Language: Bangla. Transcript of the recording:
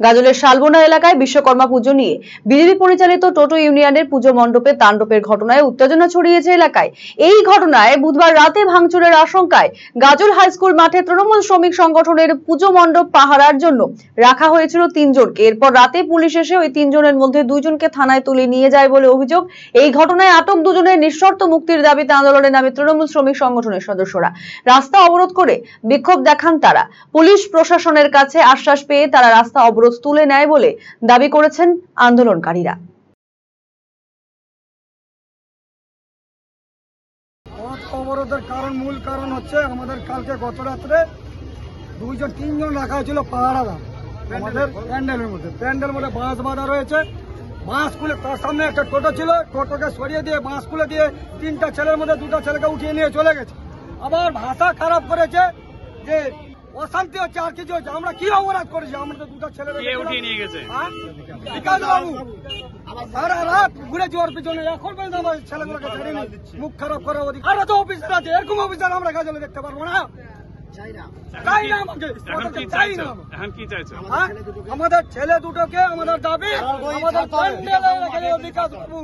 গাজলের শালবোনা এলাকায় বিশ্বকর্মা পুজো নিয়ে বিজেপি পরিচালিত টোটো ইউনিয়নের পুজো মণ্ডপে তাণ্ডবের ঘটনায় উত্তেজনা ছড়িয়েছে এলাকায়। এই ঘটনায় বুধবার রাতে ভাঙচুরের আশঙ্কায় গাজল হাই স্কুল মাঠে তৃণমূল শ্রমিক সংগঠনের পুজো মণ্ডপ পাহারার জন্য রাখা হয়েছিল 3 জনকে। এরপর রাতে পুলিশ এসে ওই 3 জনের মধ্যে 2 জনকে থানায় তুলে নিয়ে যায় বলে অভিযোগ। এই ঘটনায় আটক 2 জনের নিঃশর্ত মুক্তির দাবিতে আন্দোলনে নামে তৃণমূল শ্রমিক সংগঠনের সদস্যরা। রাস্তা অবরোধ করে বিক্ষোভ দেখান তারা। পুলিশ প্রশাসনের কাছে আশ্বাস পেয়ে তারা রাস্তা অবরোধ তুলে নেয় বলে দাবি করেছেন আন্দোলনকারীরা। অবরোধের মূল কারণ হচ্ছে আমাদের কালকে গত রাত্রে 2-3 জন রাখা হয়েছিল পাহারাদার আমাদের প্যান্ডেলের মধ্যে বাঁশ বাঁধা রয়েছে। বাঁশ খুলে তার সামনে একটা টোটো ছিল, টোটোকে সরিয়ে দিয়ে বাঁশ খুলে দিয়ে 3টা ছেলের মধ্যে 2টা ছেলেকে উঠিয়ে নিয়ে চলে গেছে। আবার ভাষা খারাপ করেছে যে অশান্তি হচ্ছে আর কিছু হচ্ছে। আমরা কি অপরাধ করেছি? আমাদের 2টা ছেলে উঠিয়ে নিয়ে গেছে বিকাশ বাবু সারা রাত ঘুরেছি ওর পিছনে, এখন পর্যন্ত আমার ছেলেগুলোকে ছাড়িনি। মুখ খারাপ করার অধিকার আরো তো অফিসার আছে, এরকম অফিসার আমরা কাজে দেখতে পারবো না। আমাদের ছেলে দুটোকে আমাদের দাবি, আমাদের বিকাশ বাবু